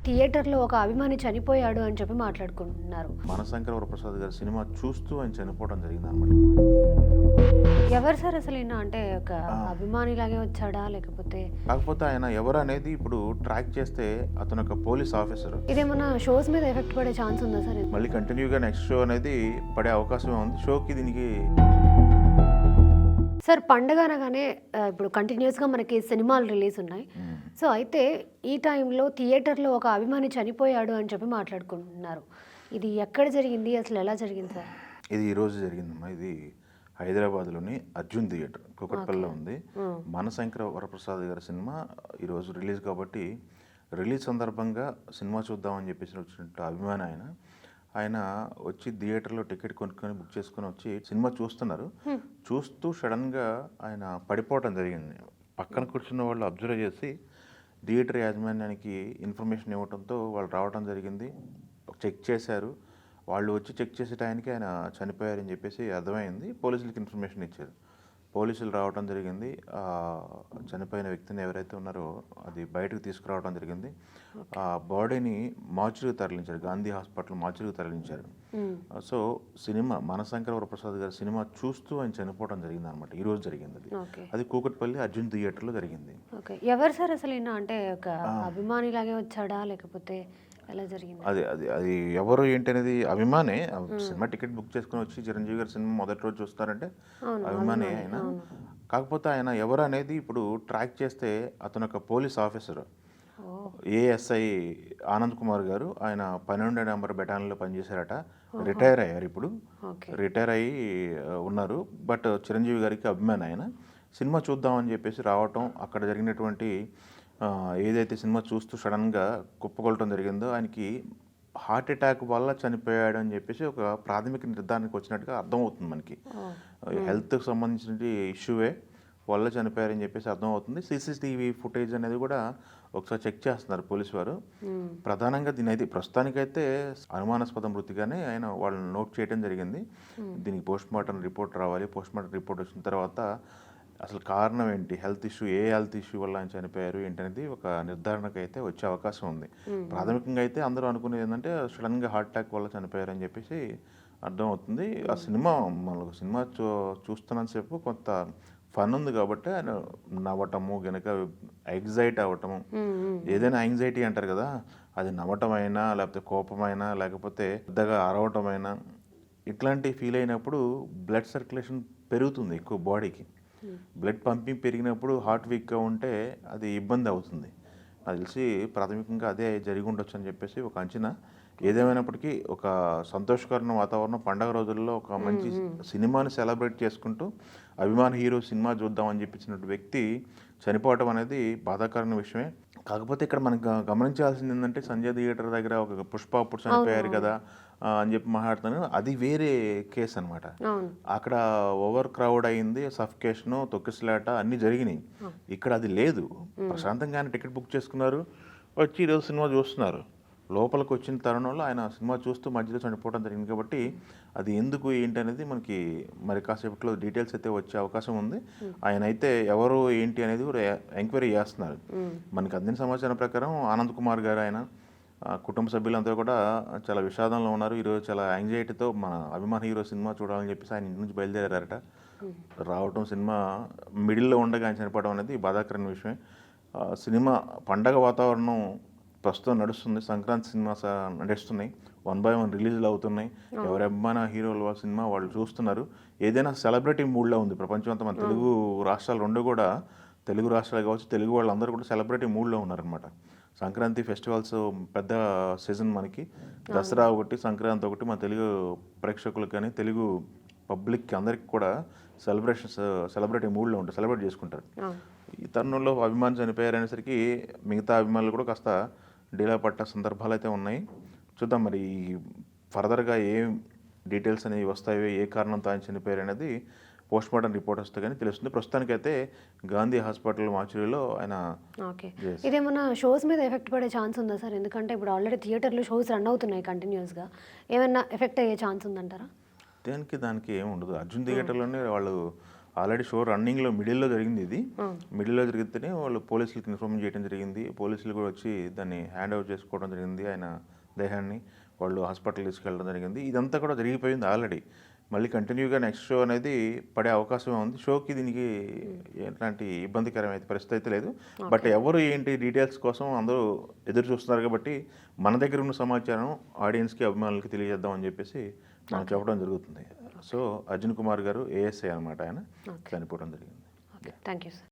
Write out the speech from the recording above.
థియేటర్‌లో ఒక అభిమాని చనిపోయాడు అని చెప్పి మాట్లాడుకుంటున్నారు. మనశంకర వరప్రసాద్ గారి సినిమా చూస్తూ ఆయన చనిపోవడం జరిగిందనమాట. ఎవరు సార్ అసలు ఈయన? అంటే ఒక అభిమానిలాగే వచ్చాడా? లేకపోతే కాకపోతే ఆయన ఎవరు అనేది ఇప్పుడు ట్రాక్ చేస్తే అతను ఒక పోలీస్ ఆఫీసర్. ఇదేమన్నా షోస్ మీద ఎఫెక్ట్ పడే ఛాన్స్ ఉందా సార్? మళ్ళీ కంటిన్యూగా నెక్స్ట్ షో అనేది పడే అవకాశమే ఉంది. షోకి దీనికి సార్ పండగ అనగానే ఇప్పుడు కంటిన్యూస్గా మనకి సినిమాలు రిలీజ్ ఉన్నాయి. సో అయితే ఈ టైంలో థియేటర్లో ఒక అభిమాని చనిపోయాడు అని చెప్పి మాట్లాడుకుంటున్నారు. ఇది ఎక్కడ జరిగింది? అసలు ఎలా జరిగింది సార్? ఇది ఈరోజు జరిగిందమ్మా. ఇది హైదరాబాద్లోని అర్జున్ థియేటర్ కూకట్పల్లిలో ఉంది. మనశంకర వరప్రసాద్ గారి సినిమా ఈరోజు రిలీజ్ కాబట్టి రిలీజ్ సందర్భంగా సినిమా చూద్దామని చెప్పేసి వచ్చినట్టు అభిమాని ఆయన వచ్చి థియేటర్లో టికెట్ కొనుక్కొని బుక్ చేసుకొని వచ్చి సినిమా చూస్తున్నారు. చూస్తూ సడన్గా ఆయన పడిపోవటం జరిగింది. పక్కన కూర్చున్న వాళ్ళు అబ్జర్వ్ చేసి థియేటర్ యాజమాన్యానికి ఇన్ఫర్మేషన్ ఇవ్వడంతో వాళ్ళు రావడం జరిగింది. చెక్ చేశారు. వాళ్ళు వచ్చి చెక్ చేసే టైంకి ఆయన చనిపోయారని చెప్పేసి అర్థమైంది. పోలీసులకు ఇన్ఫర్మేషన్ ఇచ్చారు. పోలీసులు రావడం జరిగింది. చనిపోయిన వ్యక్తిని ఎవరైతే ఉన్నారో అది బయటకు తీసుకురావడం జరిగింది. ఆ బాడీని మార్చురీకి తరలించారు. గాంధీ హాస్పిటల్ మార్చురీకి తరలించారు. సో సినిమా మనశంకర వరప్రసాద్ గారి సినిమా చూస్తూ ఆయన చనిపోవడం జరిగింది అనమాట. ఈరోజు జరిగింది అది కూకట్పల్లి అర్జున్ థియేటర్లో జరిగింది. ఎవరు సార్ అసలు ఈయన? అంటే ఒక అభిమానిలాగే వచ్చాడా? లేకపోతే ఎలా జరిగింది? అది ఎవరు ఏంటి అనేది అభిమానే. సినిమా టికెట్ బుక్ చేసుకుని వచ్చి చిరంజీవి గారి సినిమా మొదటి రోజు చూస్తారంటే అభిమానే ఆయన. కాకపోతే ఆయన ఎవరు అనేది ఇప్పుడు ట్రాక్ చేస్తే అతను ఒక police officer. ASI Anand Kumar గారు. ఆయన 12 నెంబర్ బెటాలియన్లో పనిచేశారట. రిటైర్ అయ్యారు. ఇప్పుడు రిటైర్ అయ్యి ఉన్నారు. బట్ చిరంజీవి గారికి అభిమాని ఆయన. సినిమా చూద్దామని చెప్పేసి రావటం, అక్కడ జరిగినటువంటి ఏదైతే సినిమా చూస్తూ సడన్గా కుప్పకొలటం జరిగిందో ఆయనకి హార్ట్ అటాక్ వల్ల చనిపోయాడు అని చెప్పేసి ఒక ప్రాథమిక నిర్ధారణకు వచ్చినట్టుగా అర్థమవుతుంది మనకి. హెల్త్కి సంబంధించిన ఇష్యూవే వల్ల చనిపోయారని చెప్పేసి అర్థమవుతుంది. సీసీటీవీ ఫుటేజ్ అనేది కూడా ఒకసారి చెక్ చేస్తున్నారు పోలీసు వారు. ప్రధానంగా దీని అయితే ప్రస్తుతానికైతే అనుమానాస్పద మృతిగానే ఆయన వాళ్ళని నోట్ చేయడం జరిగింది. దీనికి పోస్ట్ మార్టం రిపోర్ట్ రావాలి. పోస్ట్ మార్టం రిపోర్ట్ వచ్చిన తర్వాత అసలు కారణం ఏంటి, హెల్త్ ఇష్యూ, ఏ హెల్త్ ఇష్యూ వల్ల ఆయన చనిపోయారు ఏంటనేది ఒక నిర్ధారణకు అయితే వచ్చే అవకాశం ఉంది. ప్రాథమికంగా అయితే అందరూ అనుకునేది ఏంటంటే సడన్గా హార్ట్ అటాక్ వల్ల చనిపోయారు అని చెప్పేసి అర్థమవుతుంది. ఆ సినిమా మనకు సినిమా చూస్తున్నంతసేపు కొంత ఫన్ ఉంది కాబట్టి ఆయన నవ్వటము గనక ఎగ్జైట్ అవ్వటము, ఏదైనా యాంగ్జైటీ అంటారు కదా, అది నవ్వటమైనా లేకపోతే కోపమైనా లేకపోతే పెద్దగా అరవటమైనా ఇట్లాంటి ఫీల్ అయినప్పుడు బ్లడ్ సర్క్యులేషన్ పెరుగుతుంది ఎక్కువ బాడీకి. బ్లడ్ పంపింగ్ పెరిగినప్పుడు హార్ట్ వీక్గా ఉంటే అది ఇబ్బంది అవుతుంది. నాకు తెలిసి ప్రాథమికంగా అదే జరిగి ఉండొచ్చు అని చెప్పేసి ఒక అంచనా. ఏదేమైనప్పటికీ ఒక సంతోషకరమైన వాతావరణం, పండగ రోజుల్లో ఒక మంచి సినిమాని సెలబ్రేట్ చేసుకుంటూ అభిమాన హీరో సినిమా చూద్దామని చెప్పించిన వ్యక్తి చనిపోవటం అనేది బాధాకరమైన విషయమే. కాకపోతే ఇక్కడ మనకు గమనించాల్సింది ఏంటంటే సంజయ్ థియేటర్ దగ్గర ఒక పుష్ప అప్పుడు చనిపోయారు కదా అని చెప్పి మాట్లాడుతాను. అది వేరే కేసు అనమాట. అక్కడ ఓవర్ క్రౌడ్ అయింది, సఫికేషను, తొక్కిసలాట అన్నీ జరిగినాయి. ఇక్కడ అది లేదు. ప్రశాంతంగానే టికెట్ బుక్ చేసుకున్నారు, వచ్చి ఈరోజు సినిమా చూస్తున్నారు. లోపలికి వచ్చిన తరుణంలో ఆయన సినిమా చూస్తూ మధ్యలో చనిపోవడం జరిగింది కాబట్టి అది ఎందుకు ఏంటి అనేది మనకి మరి కాసేపట్లో డీటెయిల్స్ అయితే వచ్చే అవకాశం ఉంది. ఆయన అయితే ఎవరు ఏంటి అనేది కూడా ఎంక్వైరీ చేస్తున్నారు. మనకి అందిన సమాచారం ప్రకారం ఆనంద్ కుమార్ గారు ఆయన కుటుంబ సభ్యులంతా కూడా చాలా విషాదంలో ఉన్నారు. ఈరోజు చాలా యాంగ్జైటీతో మన అభిమాన హీరో సినిమా చూడాలని చెప్పేసి ఆయన ఇంటి నుంచి బయలుదేరారట. రావటం సినిమా మిడిల్లో ఉండగా ఆయన చనిపోవడం అనేది బాధాకరమైన విషయమే. సినిమా పండగ వాతావరణం ప్రస్తుతం నడుస్తుంది. సంక్రాంతి సినిమా నడుస్తున్నాయి, 1 by 1 రిలీజ్లు అవుతున్నాయి. ఎవరి అభిమాన హీరోల వాళ్ళ సినిమా వాళ్ళు చూస్తున్నారు. ఏదైనా సెలబ్రిటీ మూడ్లో ఉంది ప్రపంచం అంతా. మన తెలుగు రాష్ట్రాలు రెండు కూడా, తెలుగు రాష్ట్రాలు కావచ్చు, తెలుగు వాళ్ళందరూ కూడా సెలబ్రిటీ మూడ్లో ఉన్నారనమాట. సంక్రాంతి ఫెస్టివల్స్ పెద్ద సీజన్ మనకి. దసరా ఒకటి, సంక్రాంతి ఒకటి మన తెలుగు ప్రేక్షకులకు కానీ తెలుగు పబ్లిక్కి అందరికీ కూడా సెలబ్రిటీ మూడ్లో ఉంటారు, సెలబ్రేట్ చేసుకుంటారు. ఈ తరుణంలో అభిమాని చనిపోయారనేసరికి మిగతా అభిమానులు కూడా కాస్త డీలా పట్ట సందర్భాలు అయితే ఉన్నాయి. చూద్దాం మరి ఫర్దర్గా ఏం డీటెయిల్స్ అనేవి వస్తాయో, ఏ కారణంతో ఆయన చనిపోయారు అనేది పోస్ట్ మార్టం రిపోర్ట్ వస్తే కానీ తెలుస్తుంది. ప్రస్తుతానికైతే గాంధీ హాస్పిటల్ మార్చురీలో ఆయన. ఇదేమన్నా షోస్ మీద ఎఫెక్ట్ పడే ఛాన్స్ ఉందా సార్? ఎందుకంటే ఇప్పుడు ఆల్రెడీ థియేటర్లో షోస్ రన్ అవుతున్నాయి కంటిన్యూస్గా. ఏమైనా ఎఫెక్ట్ అయ్యే ఛాన్స్ ఉందంటారా? దానికి ఏమి ఉండదు. అర్జున్ థియేటర్లోనే వాళ్ళు ఆల్రెడీ షో రన్నింగ్లో మిడిల్లో జరిగింది ఇది. మిడిల్లో జరిగితేనే వాళ్ళు పోలీసులకు ఇన్ఫార్మ్ చేయడం జరిగింది. పోలీసులు కూడా వచ్చి దాన్ని హ్యాండ్ ఓవర్ చేసుకోవడం జరిగింది. ఆయన దేహాన్ని వాళ్ళు హాస్పిటల్ తీసుకెళ్ళడం జరిగింది. ఇదంతా కూడా జరిగిపోయింది ఆల్రెడీ. మళ్ళీ కంటిన్యూగా నెక్స్ట్ షో అనేది పడే అవకాశం ఉంది. షోకి దీనికి ఎట్లాంటి ఇబ్బందికరమైన పరిస్థితి అయితే లేదు. బట్ ఎవరు ఏంటి డీటెయిల్స్ కోసం అందరూ ఎదురు చూస్తున్నారు కాబట్టి మన దగ్గర ఉన్న సమాచారం ఆడియన్స్కి అభిమానులకి తెలియజేద్దాం అని చెప్పేసి మనం చెప్పడం జరుగుతుంది. సో అర్జున్ కుమార్ గారు ఏఎస్ఐ అనమాట, ఆయన చనిపోవడం జరిగింది. Thank you sir.